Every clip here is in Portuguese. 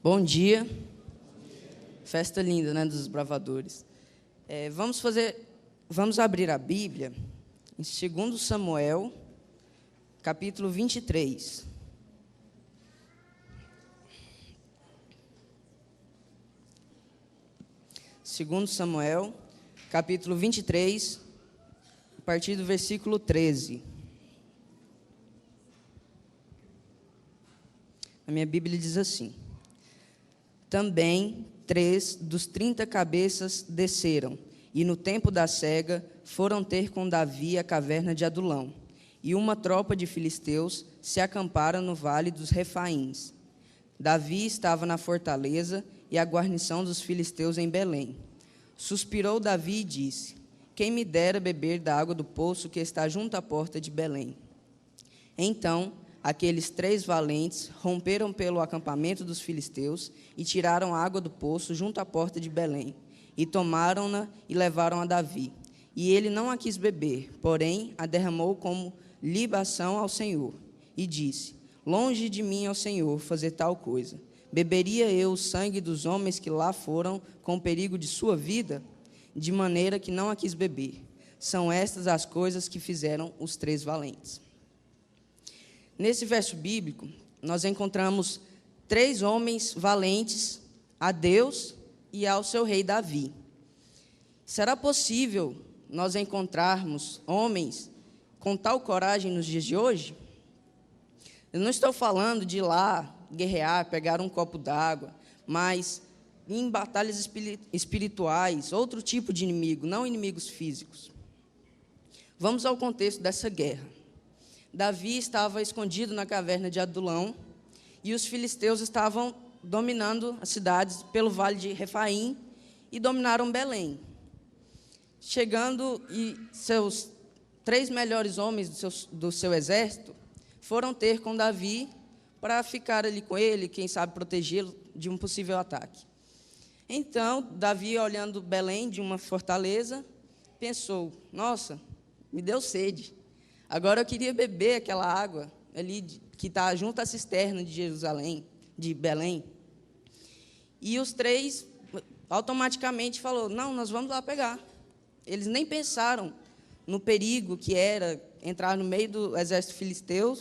Bom dia. Festa linda, né, dos bravadores. Vamos abrir a Bíblia em 2 Samuel, capítulo 23. Segundo Samuel, capítulo 23, a partir do versículo 13. A minha Bíblia diz assim: Também 3 dos 30 cabeças desceram, e no tempo da cega foram ter com Davi a caverna de Adulão. E uma tropa de filisteus se acamparam no vale dos Refaíns. Davi estava na fortaleza e a guarnição dos filisteus em Belém. Suspirou Davi e disse: Quem me dera beber da água do poço que está junto à porta de Belém. Então aqueles 3 valentes romperam pelo acampamento dos filisteus e tiraram a água do poço junto à porta de Belém, e tomaram-na e levaram a Davi. E ele não a quis beber, porém a derramou como libação ao Senhor, e disse: Longe de mim, ó Senhor, fazer tal coisa. Beberia eu o sangue dos homens que lá foram com perigo de sua vida? De maneira que não a quis beber. São estas as coisas que fizeram os 3 valentes. Nesse verso bíblico, nós encontramos 3 homens valentes a Deus e ao seu rei Davi. Será possível nós encontrarmos homens com tal coragem nos dias de hoje? Eu não estou falando de ir lá guerrear, pegar um copo d'água, mas em batalhas espirituais, outro tipo de inimigo, não inimigos físicos. Vamos ao contexto dessa guerra. Davi estava escondido na caverna de Adulão e os filisteus estavam dominando as cidades pelo vale de Refaim e dominaram Belém. Chegando, e seus 3 melhores homens do seu exército foram ter com Davi para ficar ali com ele, quem sabe protegê-lo de um possível ataque. Então, Davi, olhando Belém de uma fortaleza, pensou: nossa, me deu sede. Agora eu queria beber aquela água ali que está junto à cisterna de Jerusalém, de Belém. E os 3 automaticamente falaram: não, nós vamos lá pegar. Eles nem pensaram no perigo que era entrar no meio do exército filisteu,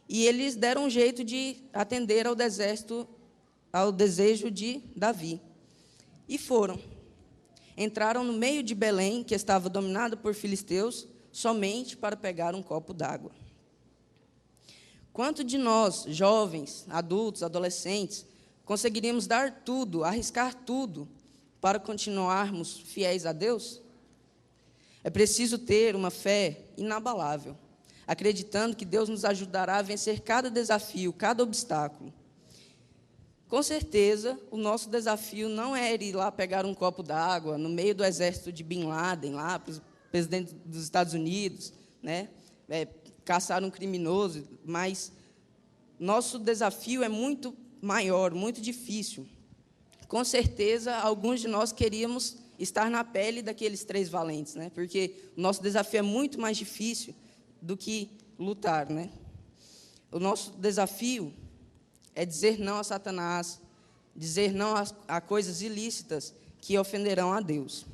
e eles deram um jeito de atender ao desejo de Davi. E foram. Entraram no meio de Belém, que estava dominado por filisteus, somente para pegar um copo d'água. Quanto de nós, jovens, adultos, adolescentes, conseguiríamos dar tudo, arriscar tudo, para continuarmos fiéis a Deus? É preciso ter uma fé inabalável, acreditando que Deus nos ajudará a vencer cada desafio, cada obstáculo. Com certeza, o nosso desafio não é ir lá pegar um copo d'água no meio do exército de Bin Laden, lá, presidente dos Estados Unidos, né? Caçar um criminoso, mas nosso desafio é muito maior, muito difícil. Com certeza, alguns de nós queríamos estar na pele daqueles 3 valentes, né? Porque o nosso desafio é muito mais difícil do que lutar, né? O nosso desafio é dizer não a Satanás, dizer não a coisas ilícitas que ofenderão a Deus.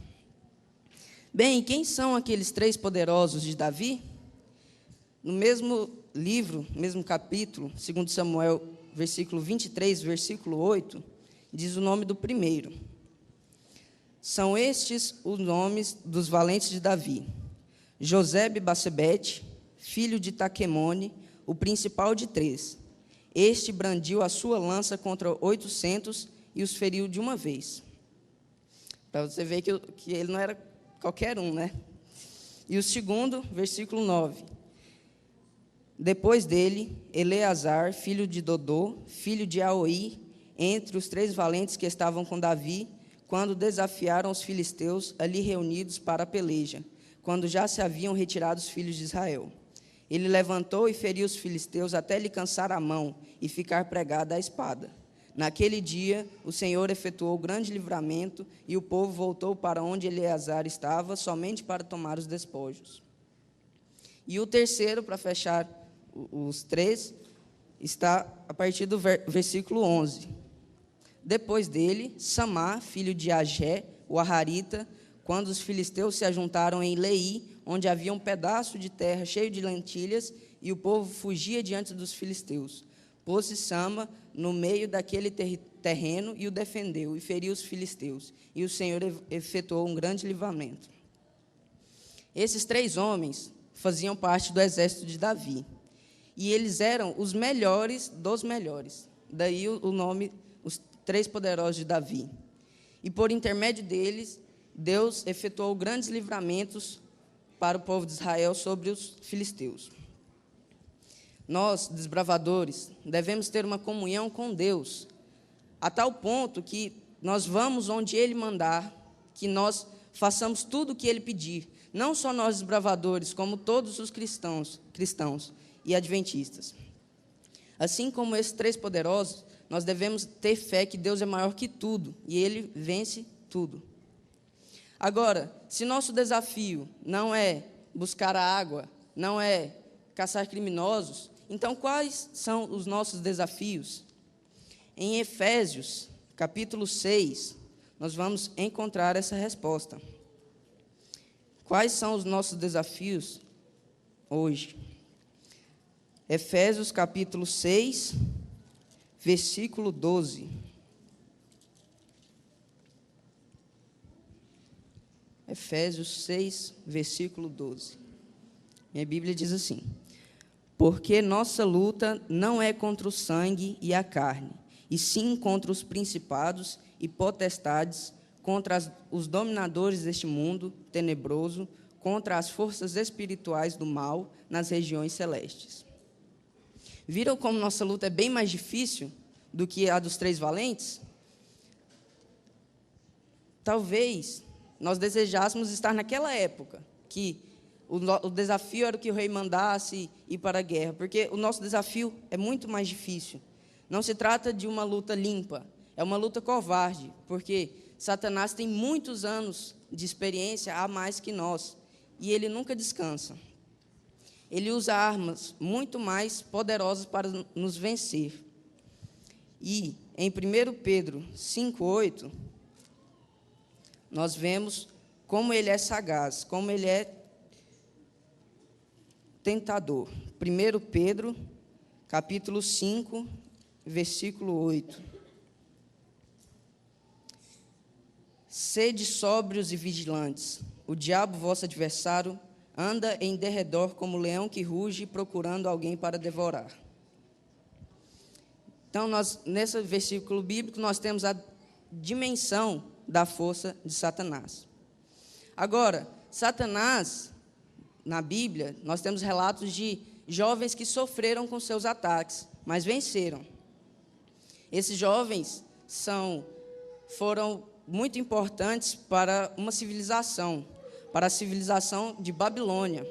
Bem, quem são aqueles 3 poderosos de Davi? No mesmo livro, mesmo capítulo, 2 Samuel, versículo 23, versículo 8, diz o nome do primeiro. São estes os nomes dos valentes de Davi: Josebe-Basebete, filho de Taquemone, o principal de 3. Este brandiu a sua lança contra 800 e os feriu de uma vez. Para você ver que ele não era qualquer um, né? E o segundo, versículo 9. Depois dele, Eleazar, filho de Dodô, filho de Aoi, entre os 3 valentes que estavam com Davi, quando desafiaram os filisteus ali reunidos para a peleja, quando já se haviam retirado os filhos de Israel. Ele levantou e feriu os filisteus até lhe cansar a mão e ficar pregada a espada. Naquele dia, o Senhor efetuou grande livramento, e o povo voltou para onde Eleazar estava, somente para tomar os despojos. E o terceiro, para fechar os 3, está a partir do versículo 11. Depois dele, Samá, filho de Agé, o Ararita, quando os filisteus se ajuntaram em Leí, onde havia um pedaço de terra cheio de lentilhas, e o povo fugia diante dos filisteus. Pôs-se Sama no meio daquele terreno e o defendeu, e feriu os filisteus. E o Senhor efetuou um grande livramento. Esses 3 homens faziam parte do exército de Davi. E eles eram os melhores dos melhores. Daí o nome, os 3 poderosos de Davi. E por intermédio deles, Deus efetuou grandes livramentos para o povo de Israel sobre os filisteus. Nós, desbravadores, devemos ter uma comunhão com Deus, a tal ponto que nós vamos onde Ele mandar, que nós façamos tudo o que Ele pedir. Não só nós, desbravadores, como todos os cristãos e adventistas. Assim como esses 3 poderosos, nós devemos ter fé que Deus é maior que tudo, e Ele vence tudo. Agora, se nosso desafio não é buscar a água, não é caçar criminosos, então quais são os nossos desafios? Em Efésios, capítulo 6, nós vamos encontrar essa resposta. Quais são os nossos desafios hoje? Efésios, capítulo 6, versículo 12. Efésios 6, versículo 12. Minha Bíblia diz assim: porque nossa luta não é contra o sangue e a carne, e sim contra os principados e potestades, contra os dominadores deste mundo tenebroso, contra as forças espirituais do mal nas regiões celestes. Viram como nossa luta é bem mais difícil do que a dos 3 valentes? Talvez nós desejássemos estar naquela época, que o desafio era que o rei mandasse ir para a guerra, porque o nosso desafio é muito mais difícil. Não se trata de uma luta limpa, é uma luta covarde, porque Satanás tem muitos anos de experiência a mais que nós, e ele nunca descansa. Ele usa armas muito mais poderosas para nos vencer. E em 1 Pedro 5,8, nós vemos como ele é sagaz, como ele é tentador. 1 Pedro, capítulo 5, versículo 8. Sede sóbrios e vigilantes. O diabo, vosso adversário, anda em derredor como leão que ruge, procurando alguém para devorar. Então, nesse versículo bíblico, nós temos a dimensão da força de Satanás. Agora, Satanás, na Bíblia, nós temos relatos de jovens que sofreram com seus ataques, mas venceram. Esses jovens foram muito importantes para uma civilização, para a civilização de Babilônia.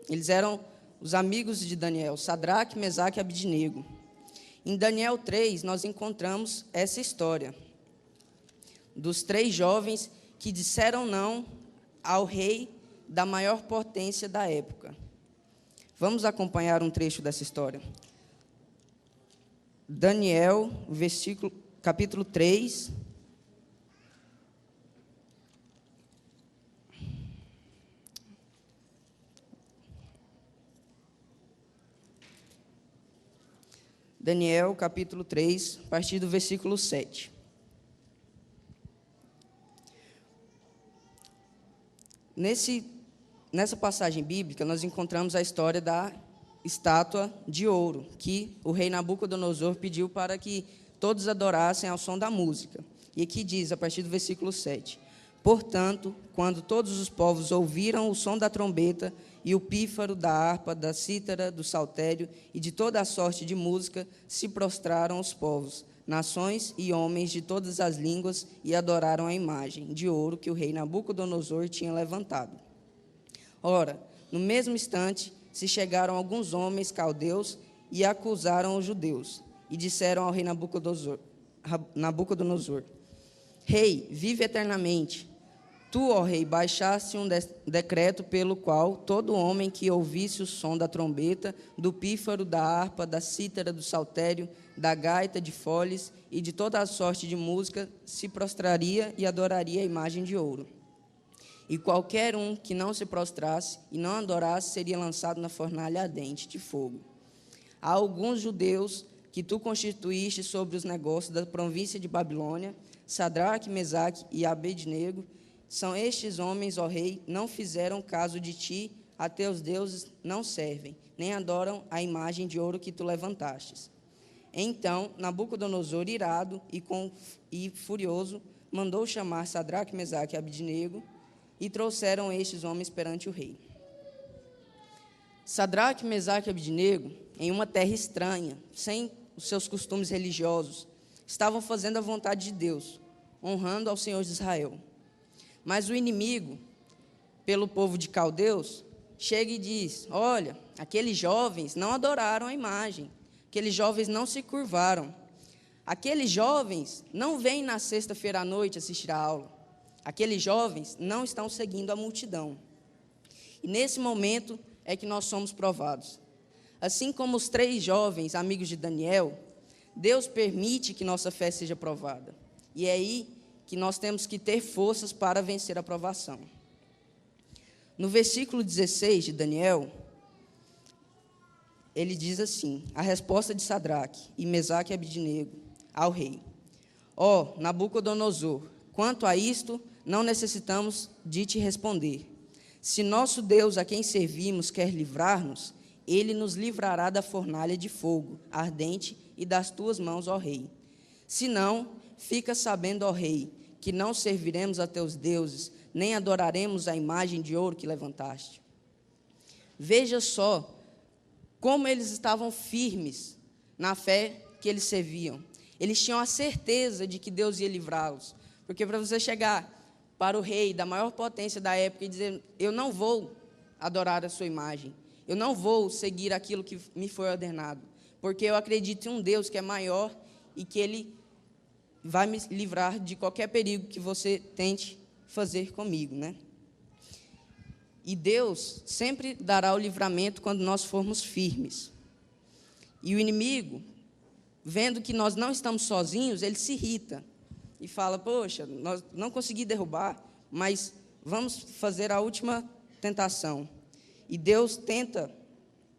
Eles eram os amigos de Daniel, Sadraque, Mesaque e Abidnego. Em Daniel 3, nós encontramos essa história dos 3 jovens que disseram não ao rei da maior potência da época. Vamos acompanhar um trecho dessa história. Daniel, capítulo 3, Daniel, capítulo 3, a partir do versículo 7. Nessa passagem bíblica, nós encontramos a história da estátua de ouro, que o rei Nabucodonosor pediu para que todos adorassem ao som da música. E aqui diz, a partir do versículo 7, portanto, quando todos os povos ouviram o som da trombeta e o pífaro, da harpa, da cítara, do saltério e de toda a sorte de música, se prostraram os povos, nações e homens de todas as línguas, e adoraram a imagem de ouro que o rei Nabucodonosor tinha levantado. Ora, no mesmo instante, se chegaram alguns homens caldeus e acusaram os judeus, e disseram ao rei Nabucodonosor, rei, vive eternamente. Tu, ó rei, baixaste um decreto pelo qual todo homem que ouvisse o som da trombeta, do pífaro, da harpa, da cítara, do saltério, da gaita, de foles e de toda a sorte de música, se prostraria e adoraria a imagem de ouro. E qualquer um que não se prostrasse e não adorasse seria lançado na fornalha ardente de fogo. Há alguns judeus que tu constituíste sobre os negócios da província de Babilônia, Sadraque, Mesaque e Abednego. São estes homens, ó rei, não fizeram caso de ti, a teus deuses não servem, nem adoram a imagem de ouro que tu levantastes. Então Nabucodonosor, irado e furioso, mandou chamar Sadraque, Mesaque e Abednego, e trouxeram estes homens perante o rei. Sadraque, Mesaque e Abednego, em uma terra estranha, sem os seus costumes religiosos, estavam fazendo a vontade de Deus, honrando ao Senhor de Israel. Mas o inimigo, pelo povo de Caldeus, chega e diz: olha, aqueles jovens não adoraram a imagem, aqueles jovens não se curvaram, aqueles jovens não vêm na sexta-feira à noite assistir a aula, aqueles jovens não estão seguindo a multidão. E nesse momento é que nós somos provados. Assim como os 3 jovens amigos de Daniel, Deus permite que nossa fé seja provada. E é aí que nós temos que ter forças para vencer a provação. No versículo 16 de Daniel, ele diz assim: a resposta de Sadraque e Mesaque e Abednego ao rei: ó Nabucodonosor, quanto a isto, não necessitamos de te responder. Se nosso Deus, a quem servimos, quer livrar-nos, ele nos livrará da fornalha de fogo ardente e das tuas mãos, ó rei. Se não, fica sabendo, ó rei, que não serviremos a teus deuses, nem adoraremos a imagem de ouro que levantaste. Veja só como eles estavam firmes na fé que eles serviam. Eles tinham a certeza de que Deus ia livrá-los. Porque para você chegar para o rei da maior potência da época e dizer: eu não vou adorar a sua imagem, eu não vou seguir aquilo que me foi ordenado, porque eu acredito em um Deus que é maior e que Ele vai me livrar de qualquer perigo que você tente fazer comigo, né? E Deus sempre dará o livramento quando nós formos firmes. E o inimigo, vendo que nós não estamos sozinhos, ele se irrita e fala: poxa, nós não conseguimos derrubar, mas vamos fazer a última tentação. E Deus tenta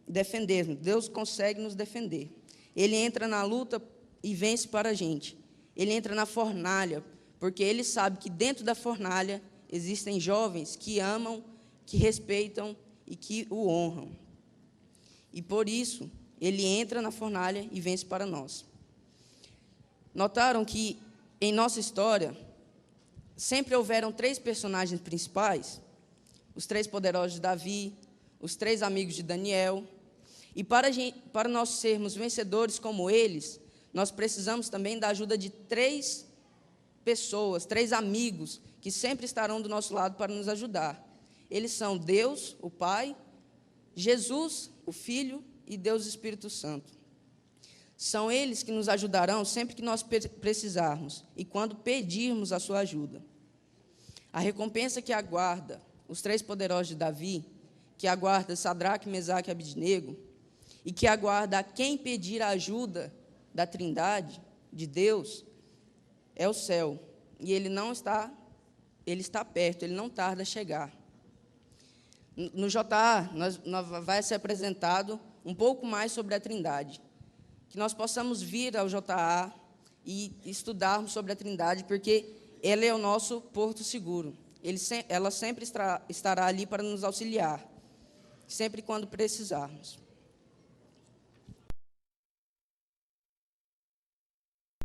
defender-nos, Deus consegue nos defender. Ele entra na luta e vence para a gente. Ele entra na fornalha, porque ele sabe que dentro da fornalha existem jovens que amam, que respeitam e que o honram. E por isso, ele entra na fornalha e vence para nós. Notaram que em nossa história sempre houveram 3 personagens principais: os 3 poderosos de Davi, os 3 amigos de Daniel. E para nós sermos vencedores como eles, nós precisamos também da ajuda de 3 pessoas, 3 amigos, que sempre estarão do nosso lado para nos ajudar. Eles são Deus, o Pai, Jesus, o Filho, e Deus, o Espírito Santo. São eles que nos ajudarão sempre que nós precisarmos e quando pedirmos a sua ajuda. A recompensa que aguarda os 3 poderosos de Davi, que aguarda Sadraque, Mesaque e Abednego, e que aguarda a quem pedir a ajuda da Trindade, de Deus, é o céu. E ele está perto, ele não tarda a chegar. No JA, vai ser apresentado um pouco mais sobre a Trindade. Que nós possamos vir ao JA e estudarmos sobre a Trindade, porque ela é o nosso porto seguro. Ela sempre estará ali para nos auxiliar, sempre quando precisarmos.